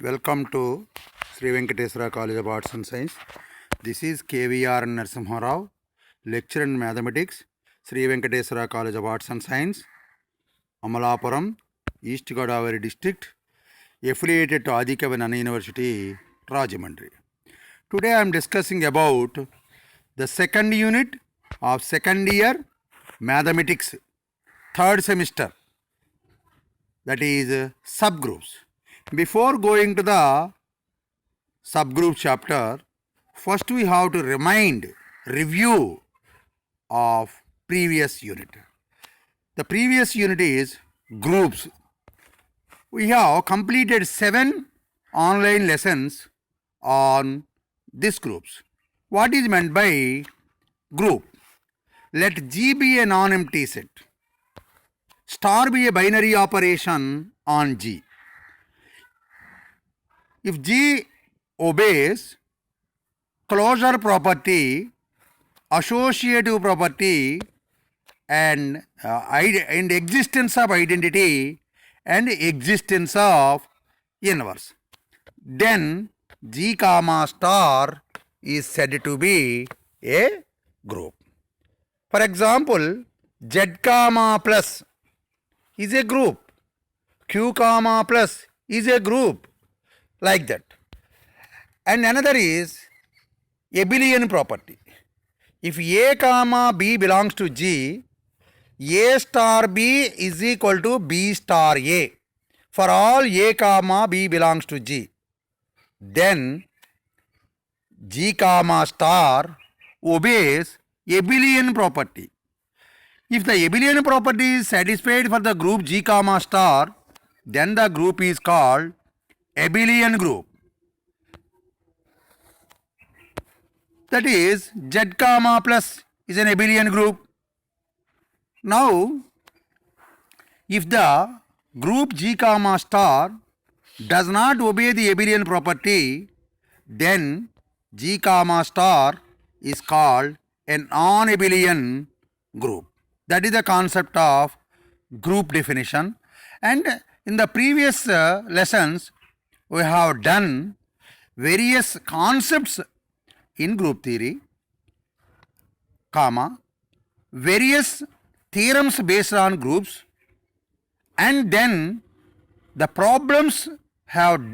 Welcome to Sri Venkateswara College of Arts and Science. This is KVR Narasimha Rao, lecturer in mathematics, Sri Venkateswara College of Arts and Science, Amalapuram, East Godavari district, affiliated to Adikavanana University, Rajahmundry. Today I am discussing about the second unit of second year mathematics, third semester, that is subgroups. Before going to the subgroup chapter, first we have to review of previous unit. The previous unit is groups. We have completed 7 online lessons on these groups. What is meant by group? Let G be a non-empty set. Star be a binary operation on G. If G obeys closure property, associative property, and existence of identity and existence of inverse, then G comma star is said to be a group. For example, Z comma plus is a group, Q comma plus is a group, like that. And another is abelian property. If A comma B belongs to G, A star B is equal to B star A for all A comma B belongs to G, then G comma star obeys abelian property. If the abelian property is satisfied for the group G comma star, then the group is called abelian group. That is, Z comma plus is an abelian group. Now, if the group G comma star does not obey the abelian property, then G comma star is called a non-abelian group. That is the concept of group definition. And in the previous lessons, we have done various concepts in group theory, various theorems based on groups, and then the problems have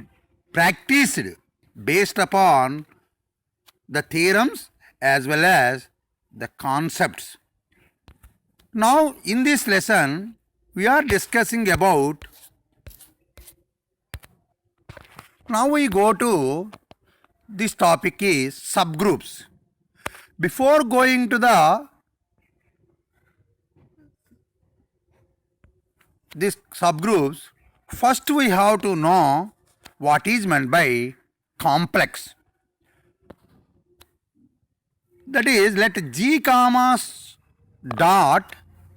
practiced based upon the theorems as well as the concepts. Now, in this lesson, we are discussing about. Now we go to this topic is subgroups. Before going to these subgroups, first we have to know what is meant by complex. That is, let G comma dot,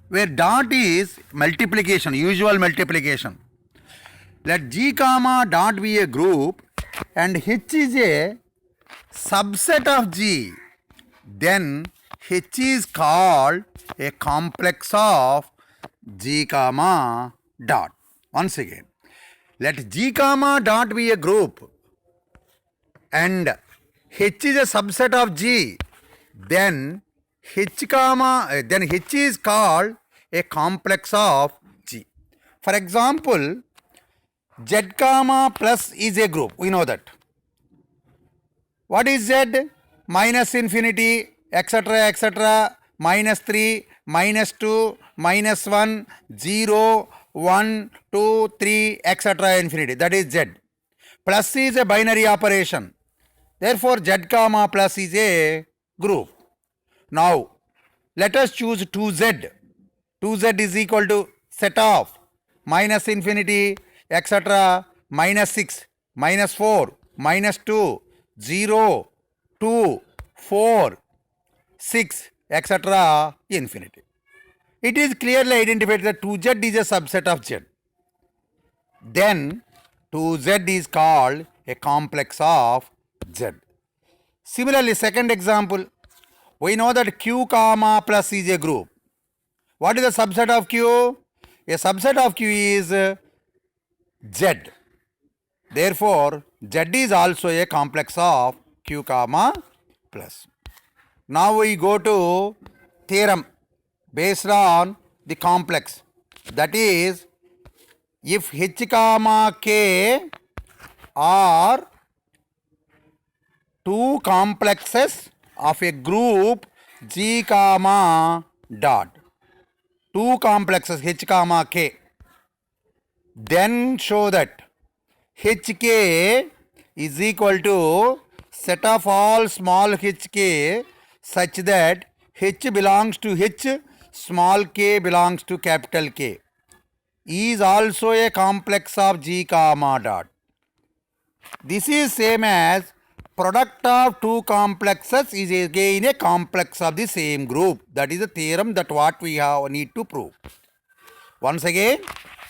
where dot is multiplication, usual multiplication. Let G comma dot be a group and H is a subset of G, then H is called a complex of G comma dot. Once again, let G comma dot be a group and H is a subset of G, then H is called a complex of G. For example, Z comma plus is a group. We know that. What is Z? Minus infinity, etc., etc., minus 3, minus 2, minus 1, 0, 1, 2, 3, etc., infinity. That is Z. Plus is a binary operation. Therefore, Z comma plus is a group. Now, let us choose 2Z. 2Z is equal to set of minus infinity, etc., minus 6, minus 4, minus 2, 0, 2, 4, 6, etc., infinity. It is clearly identified that 2Z is a subset of Z. Then 2Z is called a complex of Z. Similarly, second example, we know that Q comma plus is a group. What is the subset of Q? A subset of Q is Z. Therefore, Z is also a complex of Q comma plus. Now we go to theorem based on the complex. That is, if H comma K are two complexes of a group G comma dot, two complexes H comma K, then show that Hk is equal to set of all small hk such that H belongs to H, small k belongs to capital K, is also a complex of G comma dot. This is same as product of two complexes is again a complex of the same group. That is the theorem that what we have need to prove. Once again,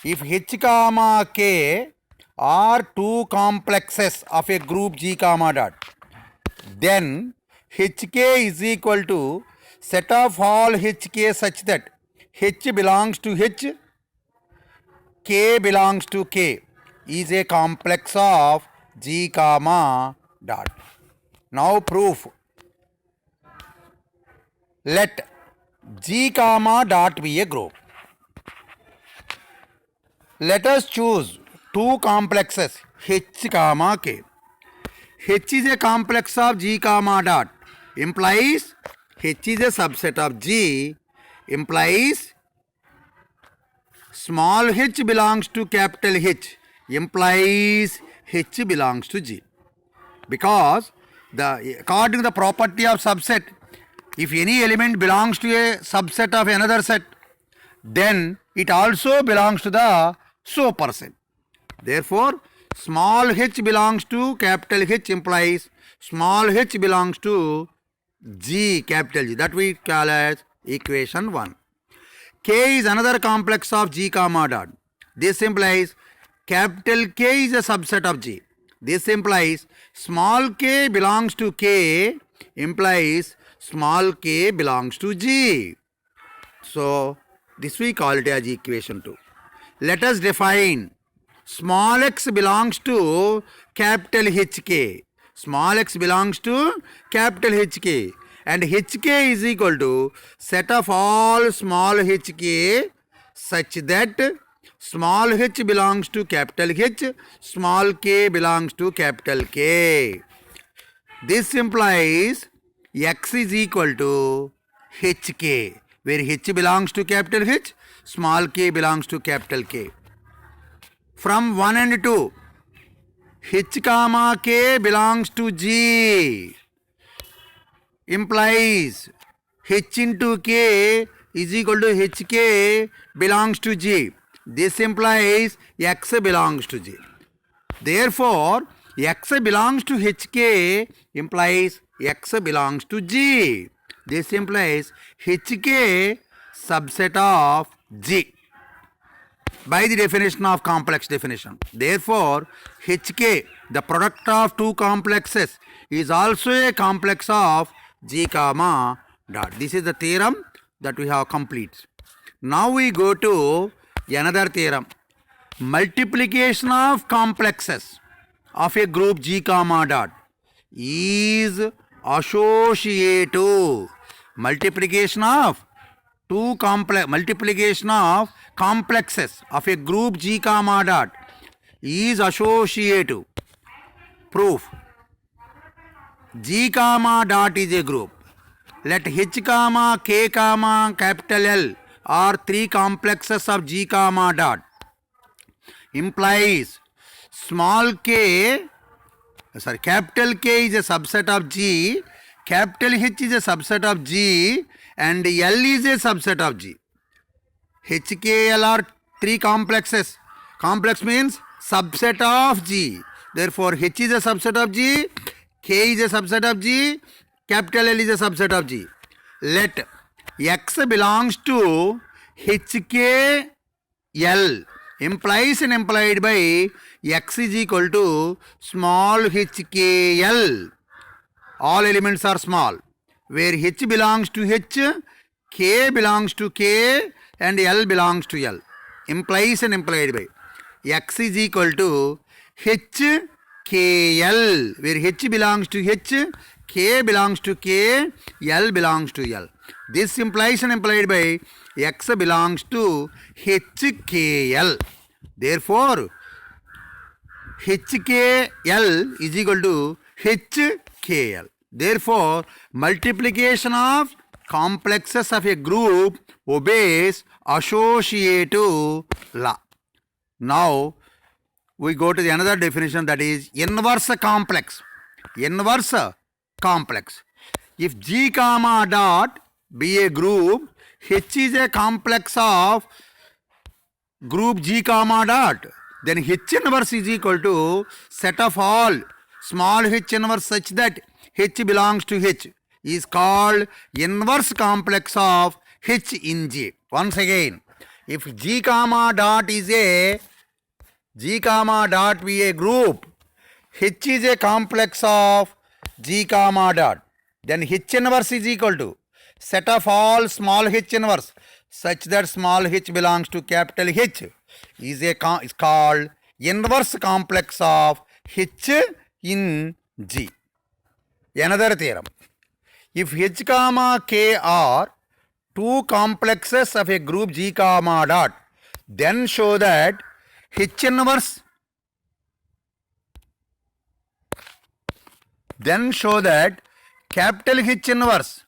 if H comma K are two complexes of a group G comma dot, then Hk is equal to set of all Hk such that H belongs to H, K belongs to K, is a complex of G comma dot. Now proof. Let G comma dot be a group. Let us choose two complexes H comma K. H is a complex of G comma dot, implies H is a subset of G, implies small h belongs to capital H, implies H belongs to G. Because according to the property of subset, if any element belongs to a subset of another set, then it also belongs to the superset. Therefore, small h belongs to capital H implies small h belongs to G, capital G. That we call as equation 1. K is another complex of G comma dot. This implies capital K is a subset of G. This implies small k belongs to K, implies small k belongs to G. So, this we call it as equation 2. Let us define small x belongs to capital HK. Small x belongs to capital HK. And HK is equal to set of all small hk such that small h belongs to capital H, small k belongs to capital K. This implies x is equal to hk, where h belongs to capital H, small k belongs to capital K. From 1 and 2, h comma k belongs to G, implies h into k is equal to hk belongs to G. This implies x belongs to G. Therefore, x belongs to hk implies x belongs to G. This implies hk subset of G by the definition of complex definition. Therefore, hk, the product of two complexes, is also a complex of G comma dot. This is the theorem that we have complete. Now we go to another theorem. Multiplication of complexes of a group G comma dot is associative. Multiplication of complexes of a group G comma dot is associative. Proof. G comma dot is a group. Let H comma K comma capital L are three complexes of G comma dot, implies capital K is a subset of G, capital H is a subset of G, and L is a subset of G. HKL are three complexes. Complex means subset of G. Therefore, H is a subset of G, K is a subset of G, capital L is a subset of G. Let X belongs to HKL, implies and implied by X is equal to small HKL. All elements are small, where H belongs to H, K belongs to K, and L belongs to L. Implies and implied by X is equal to HKL, where H belongs to H, K belongs to K, L belongs to L. This implies and implied by X belongs to HKL. Therefore, HKL is equal to HKL. Therefore, multiplication of complexes of a group obeys associative law. Now, we go to the another definition, that is inverse complex. Inverse complex. If G comma dot be a group, H is a complex of group G comma dot, then H inverse is equal to set of all small h inverse such that H belongs to H is called inverse complex of H in G. Once again, if G comma dot is a G comma dot be a group, H is a complex of G comma dot, then H inverse is equal to set of all small h inverse such that small h belongs to capital H is called inverse complex of H in G. Another theorem. If H comma K are two complexes of a group G comma dot, then show that H inverse, then show that capital H inverse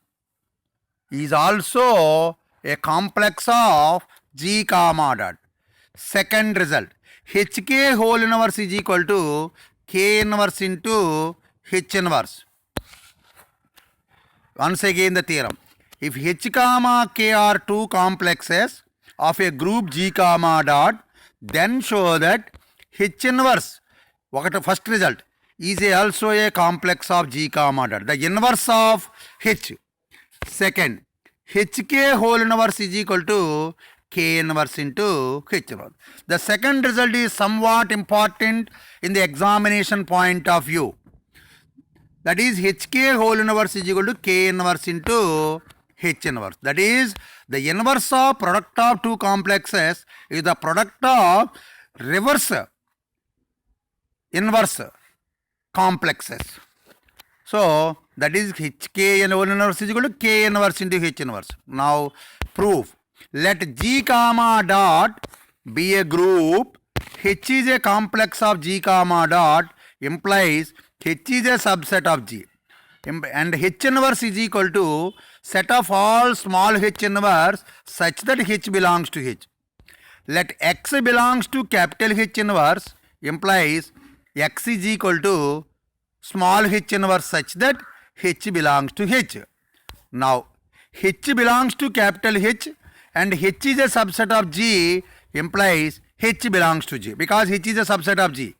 is also a complex of G comma dot. Second result, HK whole inverse is equal to K inverse into H inverse. Once again the theorem. If H comma K are two complexes of a group G comma dot, then show that H inverse, first result, is also a complex of G comma dot, the inverse of H. Second, HK whole inverse is equal to K inverse into H inverse. The second result is somewhat important in the examination point of view. That is HK whole inverse is equal to K inverse into H inverse. That is the inverse of product of two complexes is the product of reverse inverse complexes. So that is HK and whole inverse is equal to K inverse into H inverse. Now proof. Let G comma dot be a group. H is a complex of G comma dot implies H is a subset of G. And H inverse is equal to set of all small h inverse such that H belongs to H. Let X belongs to capital H inverse implies X is equal to small h inverse such that H belongs to H. Now, H belongs to capital H and H is a subset of G implies H belongs to G, because H is a subset of G.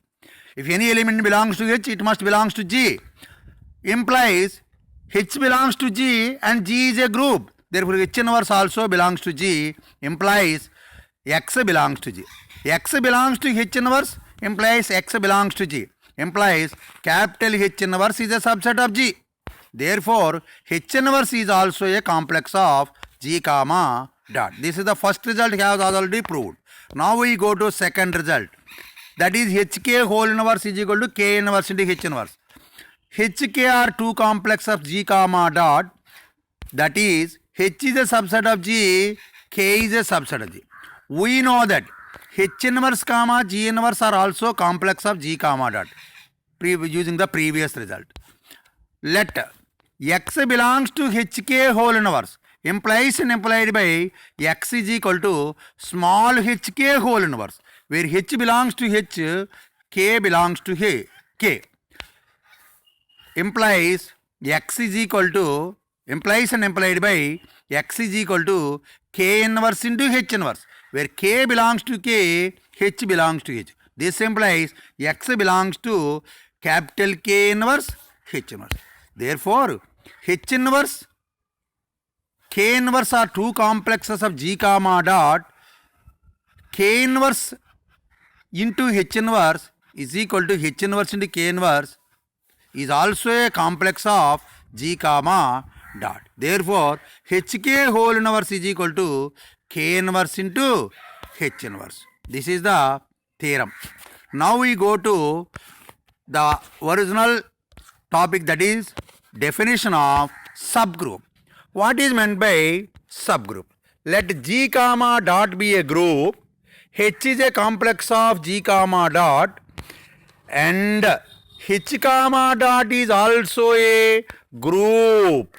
If any element belongs to H, it must belongs to G. Implies H belongs to G and G is a group. Therefore, H inverse also belongs to G implies X belongs to G. X belongs to H inverse implies X belongs to G. Implies capital H inverse is a subset of G. Therefore, H inverse is also a complex of G comma dot. This is the first result we have already proved. Now we go to second result. That is HK whole inverse is equal to K inverse into H inverse. HK are two complex of G comma dot. That is H is a subset of G, K is a subset of G. We know that H inverse comma G inverse are also complex of G comma dot using the previous result. Let X belongs to HK whole inverse implies and implied by X is equal to small HK whole inverse, where H belongs to H, K belongs to K. Implies X is equal to, implies and implied by X is equal to K inverse into H inverse, where K belongs to K, H belongs to H. This implies X belongs to capital K inverse, H inverse. Therefore, H inverse, K inverse are two complexes of G comma dot. K inverse into H inverse is equal to H inverse into K inverse is also a complex of G comma dot. Therefore, HK whole inverse is equal to K inverse into H inverse. This is the theorem. Now we go to the original topic, that is definition of subgroup. What is meant by subgroup? Let G comma dot be a group. H is a complex of G comma dot, and H comma dot is also a group.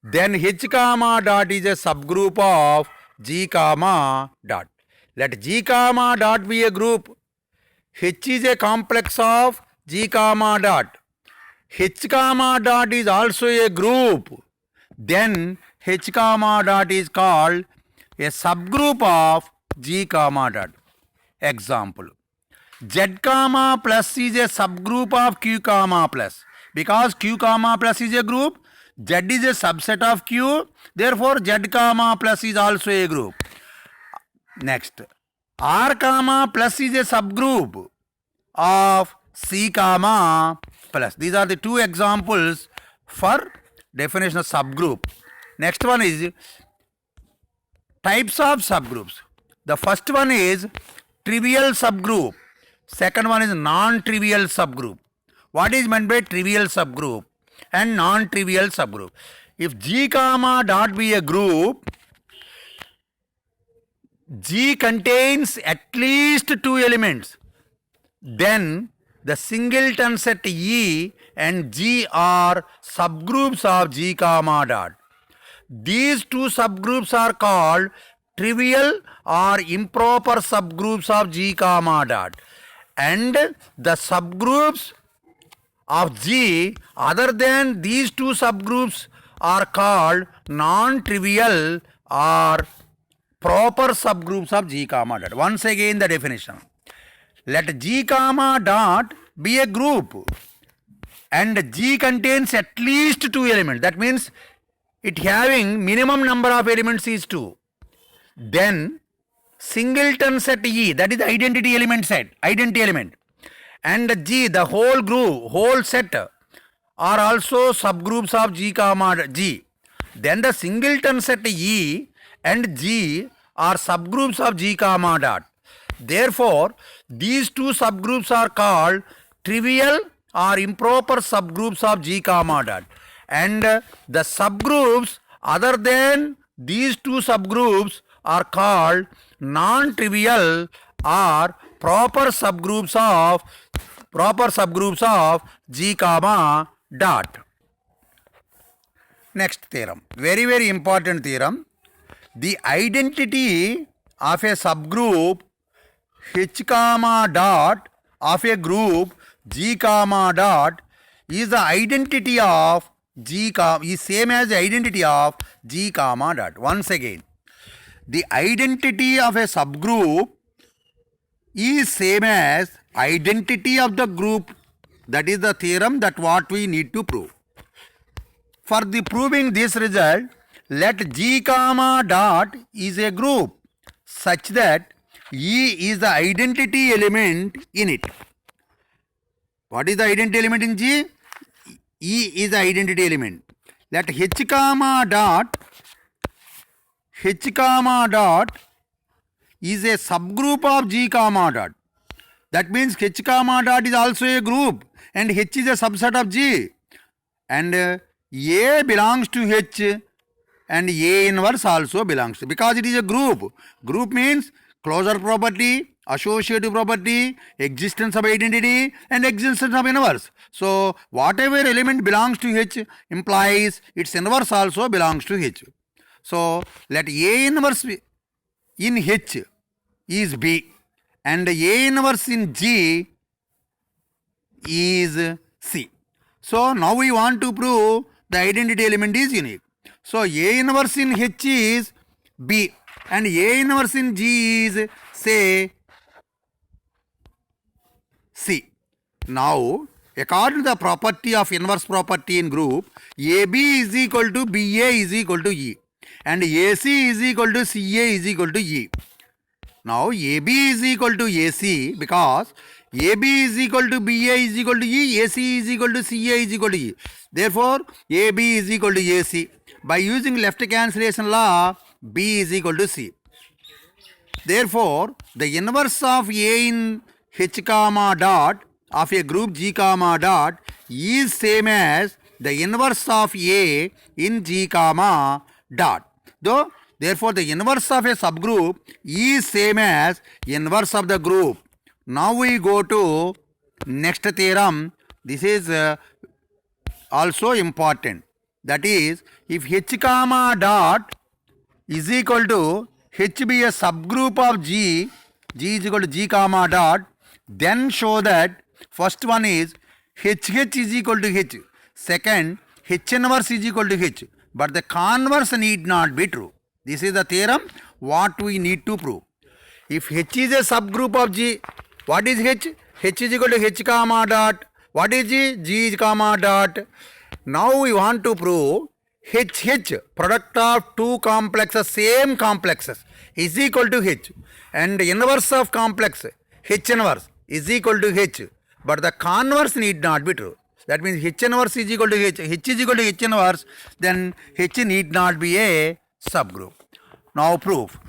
Then H comma dot is a subgroup of G comma dot. Let G comma dot be a group. H is a complex of G comma dot. H comma dot is also a group. Then H comma dot is called a subgroup of G comma dot. Example: Z comma plus is a subgroup of Q comma plus. Because Q comma plus is a group, Z is a subset of Q, therefore Z comma plus is also a group. Next, R comma plus is a subgroup of C comma plus. These are the two examples for definition of subgroup. Next one is types of subgroups. The first one is trivial subgroup. Second one is non-trivial subgroup. What is meant by trivial subgroup and non-trivial subgroup? If G comma dot be a group, G contains at least two elements, then the singleton set E and G are subgroups of G comma dot. These two subgroups are called trivial or improper subgroups of G comma dot, and the subgroups of G other than these two subgroups are called non-trivial or proper subgroups of G comma dot. Once again the definition. Let G comma dot be a group and G contains at least two elements. That means it having minimum number of elements is 2. Then singleton set E, that is the identity element set, identity element, and G, the whole group, whole set are also subgroups of G comma G. Then the singleton set E and G are subgroups of G comma dot. Therefore, these two subgroups are called trivial or improper subgroups of G comma dot, and the subgroups other than these two subgroups are called non-trivial or proper subgroups of G comma dot. Next theorem, very very important theorem. The identity of a subgroup H comma dot of a group G comma dot is the identity of G comma is same as the identity of G comma dot. Once again, the identity of a subgroup is same as identity of the group. That is the theorem that what we need to prove. For the proving this result, let G comma dot is a group such that E is the identity element in it. What is the identity element in G? E is the identity element. Let H comma dot is a subgroup of G comma dot. That means H comma dot is also a group and H is a subset of G, and A belongs to H and A inverse also belongs to, because it is a group. Group means closure property, associative property, existence of identity and existence of inverse. So whatever element belongs to H implies its inverse also belongs to H. So let A inverse in H is B and A inverse in G is C. So now we want to prove the identity element is unique. So A inverse in H is B and A inverse in G is, say, C. Now, according to the property of inverse property in group, AB is equal to BA is equal to E and AC is equal to CA is equal to E. Now, AB is equal to AC because AB is equal to BA is equal to E, AC is equal to CA is equal to E. Therefore, AB is equal to AC. By using left cancellation law, B is equal to C. Therefore, the inverse of A in H comma dot of a group G comma dot is same as the inverse of A in G comma dot. Though, therefore, the inverse of a subgroup is same as inverse of the group. Now we go to next theorem. This is also important. That is, if H comma dot is equal to H be a subgroup of G, G is equal to G comma dot, then show that first one is HH is equal to H, second H inverse is equal to H, but the converse need not be true. This is the theorem what we need to prove. If H is a subgroup of G, what is H? H is equal to H comma dot. What is G? G comma dot. Now we want to prove HH, product of two complexes, same complexes, is equal to H, and inverse of complex H inverse is equal to H, but the converse need not be true. That means H inverse is equal to H, H is equal to H inverse, then H need not be a subgroup. Now proof.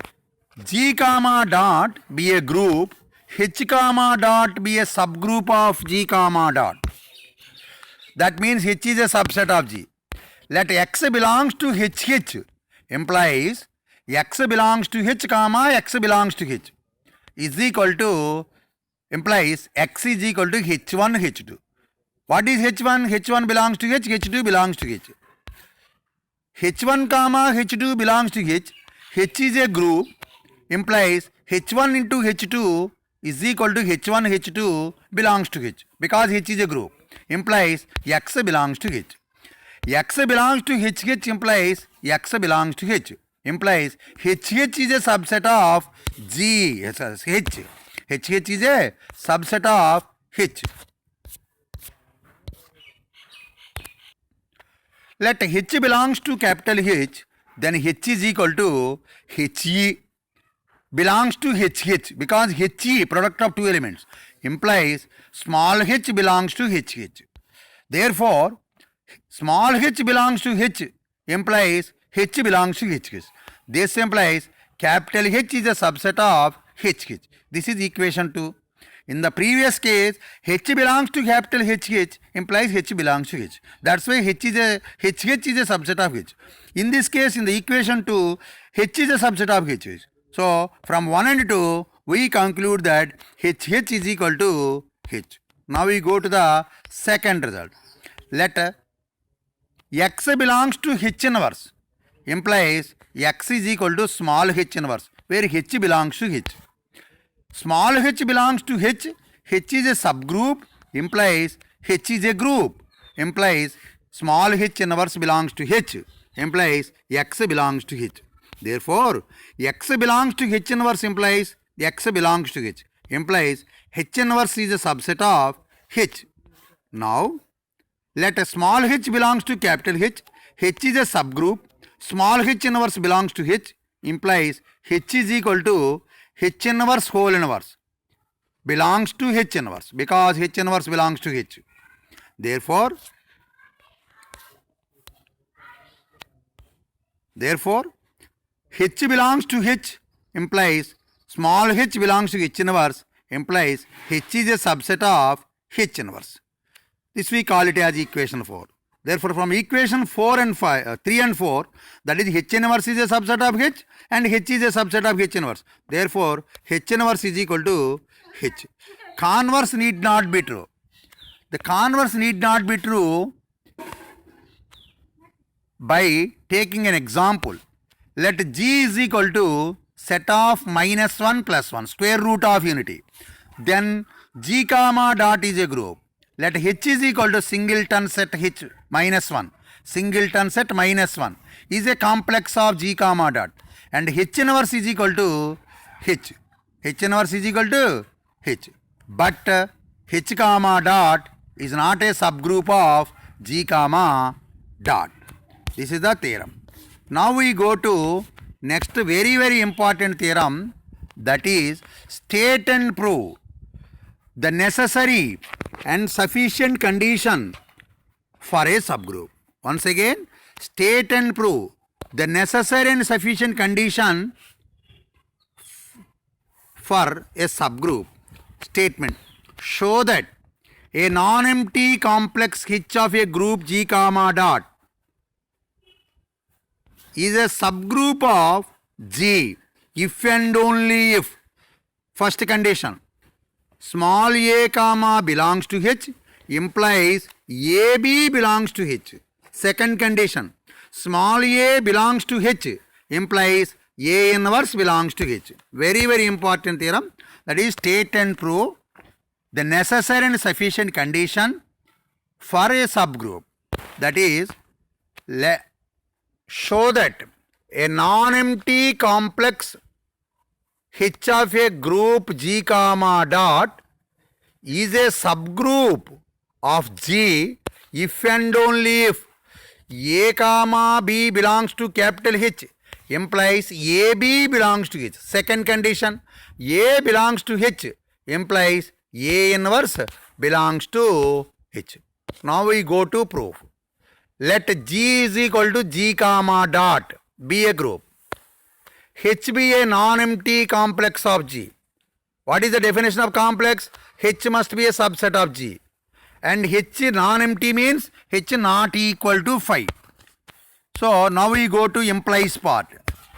G comma dot be a group, H comma dot be a subgroup of G comma dot. That means H is a subset of G. Let X belongs to HH implies X belongs to H comma X belongs to H is equal to implies X is equal to H1 H2. What is H1? H1 belongs to H, H2 belongs to H. H1 comma H2 belongs to H. H is a group implies H1 into H2 is equal to H1 H2 belongs to H, because H is a group implies X belongs to H. X belongs to HH implies X belongs to H, implies HH is a subset of G. H. HH is a subset of H. Let H belongs to capital H, then H is equal to HE belongs to HH, because HE, product of two elements, implies small h belongs to HH. Therefore, small h belongs to H implies H belongs to HH. This implies capital H is a subset of HH. This is equation 2. In the previous case, H belongs to capital HH implies H belongs to H. That's why HH is a subset of H. In this case, in the equation 2, H is a subset of HH. So, from 1 and 2, we conclude that HH is equal to H. Now we go to the second result. Let X belongs to H inverse implies X is equal to small h inverse, where H belongs to H. Small h belongs to H, H is a subgroup implies H is a group implies small h inverse belongs to H implies X belongs to H. Therefore, X belongs to H inverse implies X belongs to H implies H inverse is a subset of H. Now, let a small h belongs to capital H, H is a subgroup, small h inverse belongs to H implies H is equal to H inverse whole inverse belongs to H inverse, because H inverse belongs to H. Therefore, H belongs to H implies small h belongs to H inverse implies H is a subset of H inverse. This we call it as equation 4. Therefore, from equation 4 and 5, 3 and 4, that is H inverse is a subset of H and H is a subset of H inverse. Therefore, H inverse is equal to H. Converse need not be true. The converse need not be true by taking an example. Let G is equal to set of minus 1 plus 1, square root of unity. Then G comma dot is a group. Let H is equal to singleton set H minus 1. Singleton set minus 1 is a complex of G comma dot. And H inverse is equal to H. H inverse is equal to H. But H comma dot is not a subgroup of G comma dot. This is the theorem. Now we go to next very important theorem, that is state and prove the necessary and sufficient condition for a subgroup. Once again, state and prove the necessary and sufficient condition for a subgroup. statement. Show that a non-empty complex H of a group G comma dot is a subgroup of G if and only if. First condition, small a comma belongs to H implies AB belongs to H. Second condition, small a belongs to H implies A inverse belongs to H. Very, very important theorem. That is, state and prove the necessary and sufficient condition for a subgroup. That is, show that a non-empty complex H of a group G comma dot is a subgroup of G if and only if A comma B belongs to capital H implies AB belongs to H. Second condition, A belongs to H implies A inverse belongs to H. Now we go to proof. Let G is equal to G comma dot be a group. H be a non-empty complex of G. What is the definition of complex? H must be a subset of G. And H non-empty means H not equal to 5. So now we go to implies part.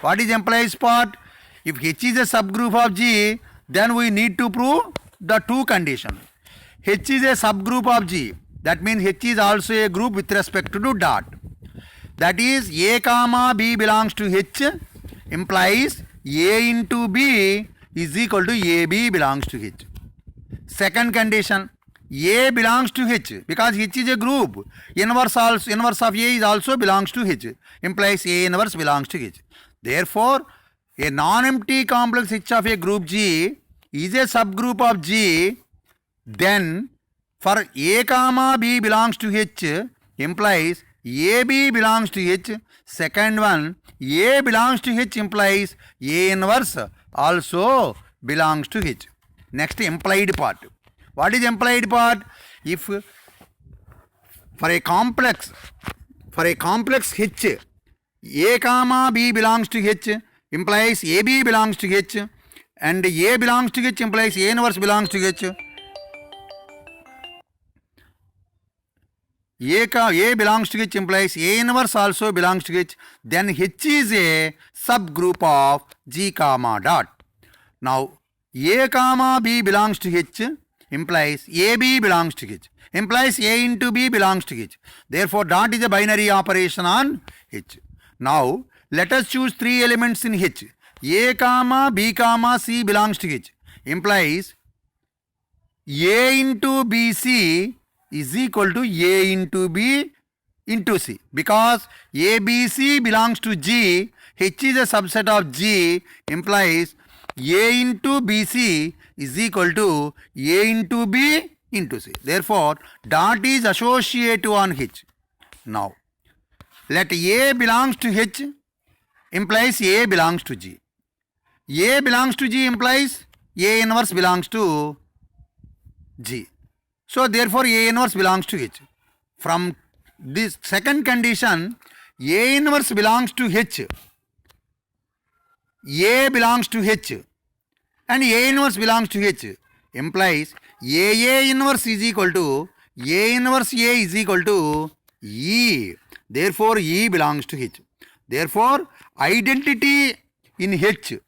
What is implies part? If H is a subgroup of G, then we need to prove the two conditions. H is a subgroup of G. That means H is also a group with respect to dot. That is, A comma B belongs to H implies A into B is equal to AB belongs to H. Second condition, A belongs to H because H is a group. Inverse of A is also belongs to H implies A inverse belongs to H. Therefore, a non-empty complex H of a group G is a subgroup of G. Then for A comma B belongs to H implies AB belongs to H. Second one, A belongs to H implies A inverse also belongs to H. Next, implied part. What is implied part? If for a complex H, A comma B belongs to H implies AB belongs to H, and A belongs to H implies A inverse belongs to H. A belongs to H implies A inverse also belongs to H. Then H is a subgroup of G comma dot. Now A comma B belongs to H implies AB belongs to H implies A into B belongs to H. Therefore, dot is a binary operation on H. Now let us choose three elements in H. A comma B comma C belongs to H implies A into BC is equal to A into B into C because ABC belongs to G. H is a subset of G implies A into BC is equal to A into B into C. Therefore, dot is associative on H. Now, let A belongs to H implies A belongs to G. A belongs to G implies A inverse belongs to G. So, therefore, A inverse belongs to H. From this second condition, A inverse belongs to H. A belongs to H and A inverse belongs to H implies A inverse is equal to A inverse A is equal to E. Therefore, E belongs to H. Therefore, identity in H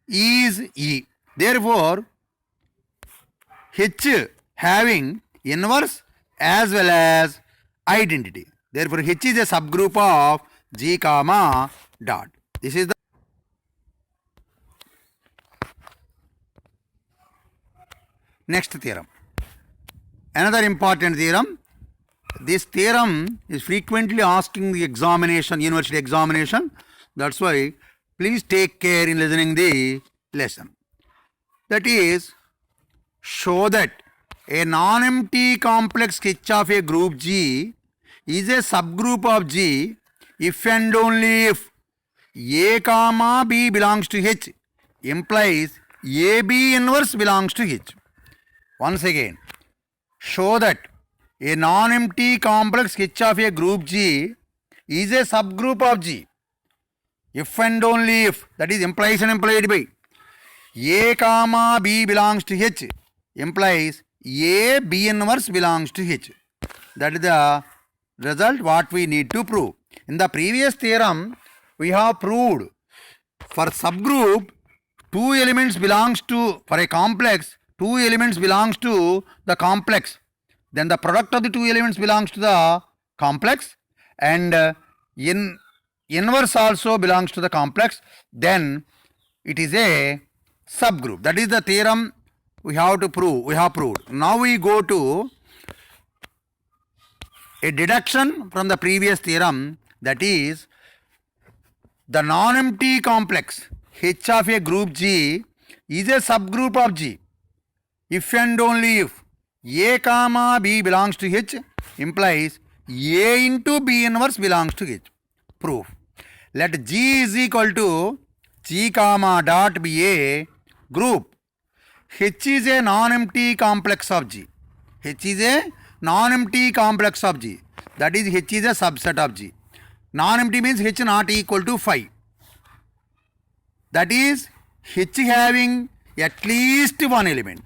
is E. Therefore, H having inverse as well as identity. Therefore, H is a subgroup of G comma dot. This is the next theorem. Another important theorem. This theorem is frequently asking the examination, university examination. That's why please take care in listening the lesson. That is, show that a non-empty complex H of a group G is a subgroup of G if and only if A comma B belongs to H implies AB inverse belongs to H. Once again, show that a non-empty complex H of a group G is a subgroup of G if and only if, that is implies and implied by, A comma B belongs to H implies A B inverse belongs to H. That is the result what we need to prove. In the previous theorem, we have proved for subgroup, two elements belongs to, for a complex, two elements belongs to the complex. Then the product of the two elements belongs to the complex, and inverse also belongs to the complex. Then it is a subgroup. That is the theorem we have to prove. We have proved. Now we go to a deduction from the previous theorem, that is the non-empty complex H of a group G is a subgroup of G if and only if A comma B belongs to H implies A into B inverse belongs to H. Proof. Let G is equal to G comma dot be a group. H is a non-empty complex of G. H is a non-empty complex of G. That is, H is a subset of G. Non-empty means H not equal to 5. That is, H having at least one element.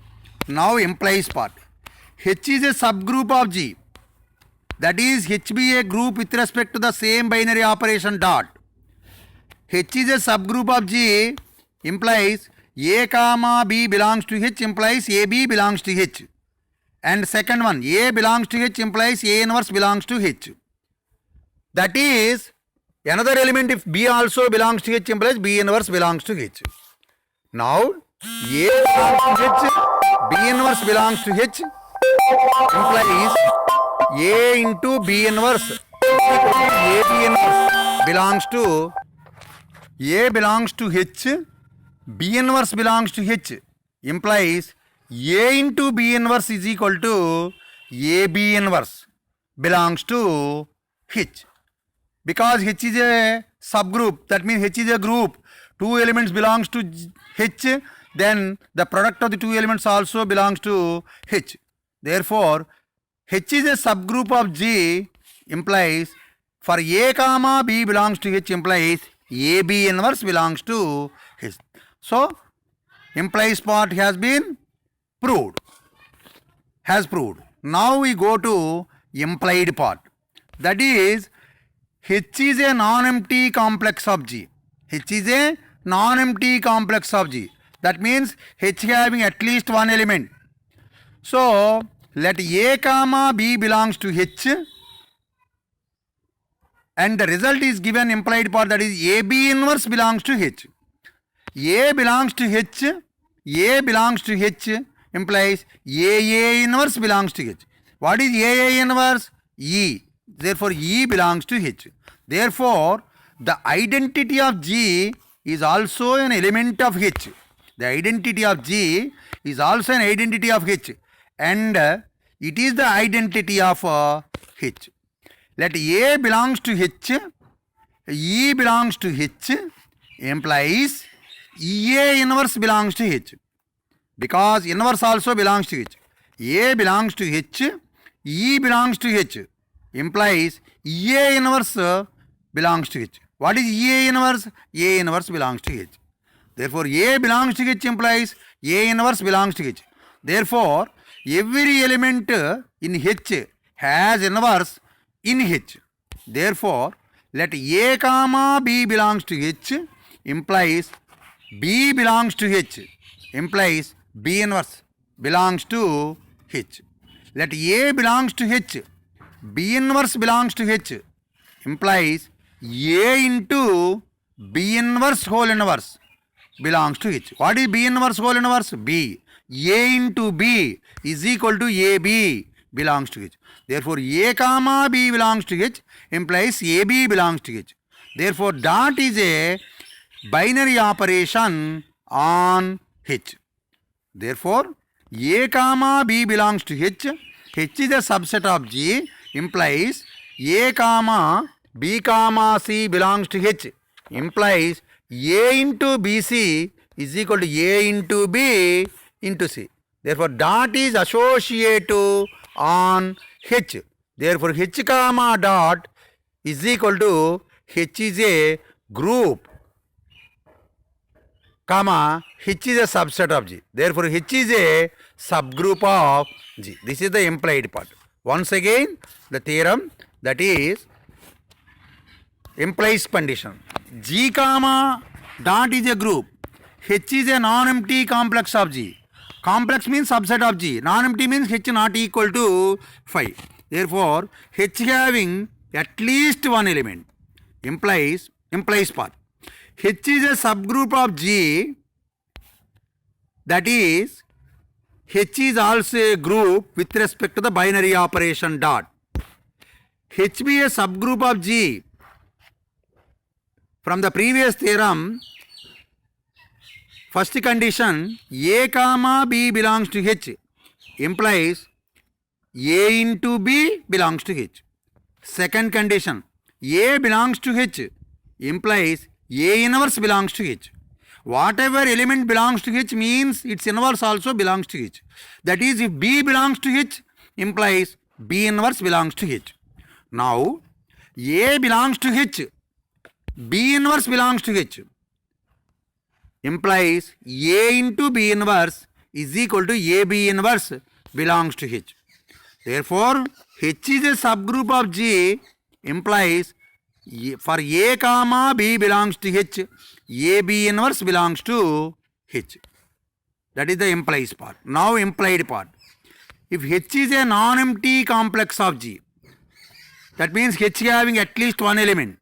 Now implies part. H is a subgroup of G. That is, H be a group with respect to the same binary operation dot. H is a subgroup of G implies A comma B belongs to H implies AB belongs to H. And second one, A belongs to H implies A inverse belongs to H. That is, another element if B also belongs to H implies B inverse belongs to H. Now, A belongs to H, B inverse belongs to H implies A into B inverse AB inverse belongs to A belongs to H, B inverse belongs to H implies A into B inverse is equal to AB inverse belongs to H. Because H is a subgroup, that means H is a group, two elements belongs to H, then the product of the two elements also belongs to H. Therefore, H is a subgroup of G implies for A comma B belongs to H implies AB inverse belongs to H. So, implies part has been proved. Now we go to implied part. That is, H is a non-empty complex of G. H is a non-empty complex of G. That means H having at least one element. So, let A comma B belongs to H and the result is given implied part, that is AB inverse belongs to H. A belongs to H, A belongs to H implies AA inverse belongs to H. What is AA inverse? E. Therefore, E belongs to H. Therefore, the identity of G is also an element of H. The identity of G is also an identity of H. And it is the identity of H. Let A belongs to H, E belongs to H implies EA inverse belongs to H. Because inverse also belongs to H. A belongs to H, E belongs to H implies EA inverse belongs to H. What is EA inverse? A inverse belongs to H. Therefore, A belongs to H implies A inverse belongs to H. Therefore, every element in H has inverse in H. Therefore, let A comma B belongs to H implies B belongs to H implies B inverse belongs to H. Let A belongs to H, B inverse belongs to H implies A into B inverse whole inverse belongs to H. What is B inverse whole inverse? B. A into B is equal to AB belongs to H. Therefore, A comma B belongs to H implies AB belongs to H. Therefore, dot is a binary operation on H. Therefore, A comma B belongs to H. H is a subset of G implies A comma B comma C belongs to H implies A into BC is equal to A into B into C. Therefore, dot is associative on H. Therefore, H comma dot is equal to H is a group comma, H is a subset of G. Therefore, H is a subgroup of G. This is the implied part. Once again, the theorem, that is implies condition. G comma dot is a group. H is a non-empty complex of G. Complex means subset of G. Non-empty means H not equal to 5. Therefore, H having at least one element implies part. H is a subgroup of G, that is H is also a group with respect to the binary operation dot. H be a subgroup of G. From the previous theorem, first condition A comma B belongs to H implies A into B belongs to H. Second condition A belongs to H implies A inverse belongs to H. Whatever element belongs to H means its inverse also belongs to H. That is, if B belongs to H implies B inverse belongs to H. Now A belongs to H, B inverse belongs to H implies A into B inverse is equal to AB inverse belongs to H. Therefore, H is a subgroup of G implies for A comma B belongs to H, AB inverse belongs to H. That is the implies part. Now implied part. If H is a non-empty complex of G, that means H having at least one element.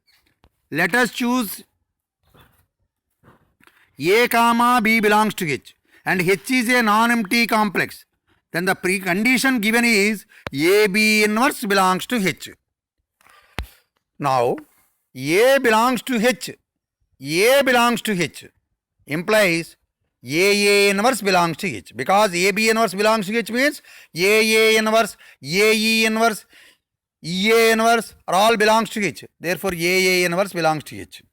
Let us choose A comma B belongs to H and H is a non-empty complex. Then the precondition given is AB inverse belongs to H. Now A belongs to H, A belongs to H implies AA inverse belongs to H, because AB inverse belongs to H means AA inverse, AE inverse, EA inverse are all belongs to H. Therefore, AA inverse belongs to H.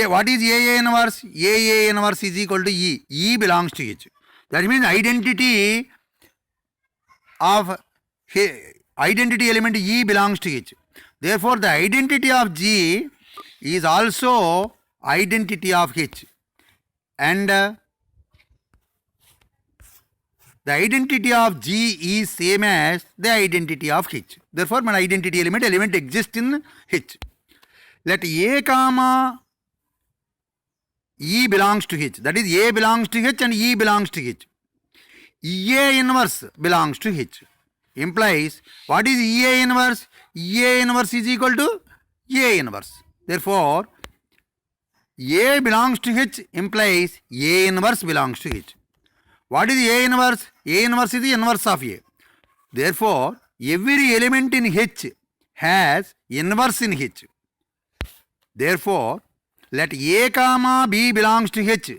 What is AA inverse? AA inverse is equal to E. E belongs to H. That means identity element E belongs to H. Therefore, the identity of G is also identity of H. And the identity of G is same as the identity of H. Therefore, an identity element exists in H. Let A comma E belongs to H. That is, A belongs to H and E belongs to H. EA inverse belongs to H. Implies, what is EA inverse? EA inverse is equal to A inverse. Therefore, A belongs to H implies A inverse belongs to H. What is A inverse? A inverse is the inverse of A. Therefore, every element in H has inverse in H. Therefore, let A comma B belongs to H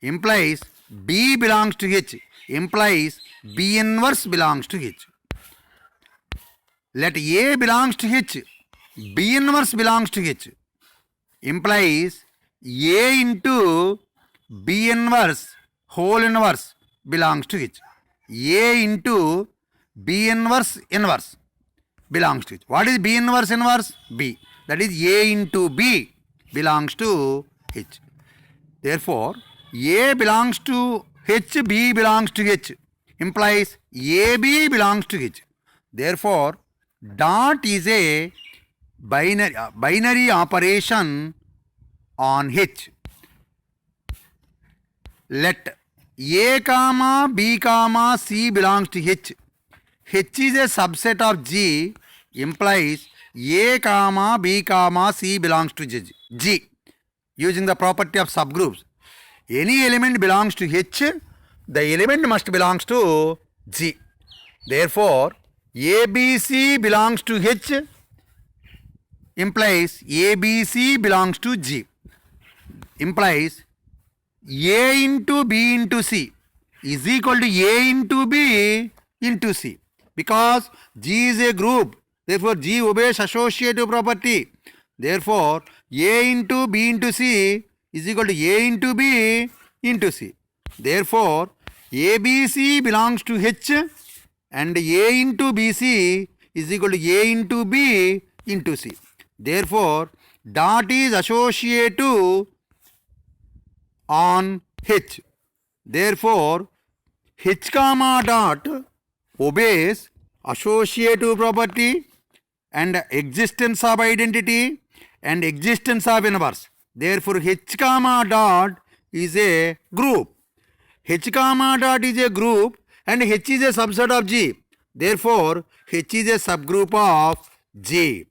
implies B belongs to H implies B inverse belongs to H. Let A belongs to H, B inverse belongs to H implies A into B inverse whole inverse belongs to H. A into B inverse belongs to H. What is B inverse inverse? B. That is A into B belongs to H. Therefore, A belongs to H, B belongs to H implies AB belongs to H. Therefore, dot is a binary operation on H. Let A comma B comma C belongs to H. H is a subset of G implies A comma B comma C belongs to G. Using the property of subgroups. Any element belongs to H, the element must belongs to G. Therefore, ABC belongs to H implies ABC belongs to G. Implies A into B into C is equal to A into B into C. Because G is a group, therefore G obeys associative property. Therefore, A into B into C is equal to A into B into C. Therefore, ABC belongs to H and A into BC is equal to A into B into C. Therefore, dot is associative on H. Therefore, H comma dot obeys associative property and existence of identity and existence of inverse. Therefore, H comma dot is a group. H comma dot is a group and H is a subset of G. Therefore, H is a subgroup of G.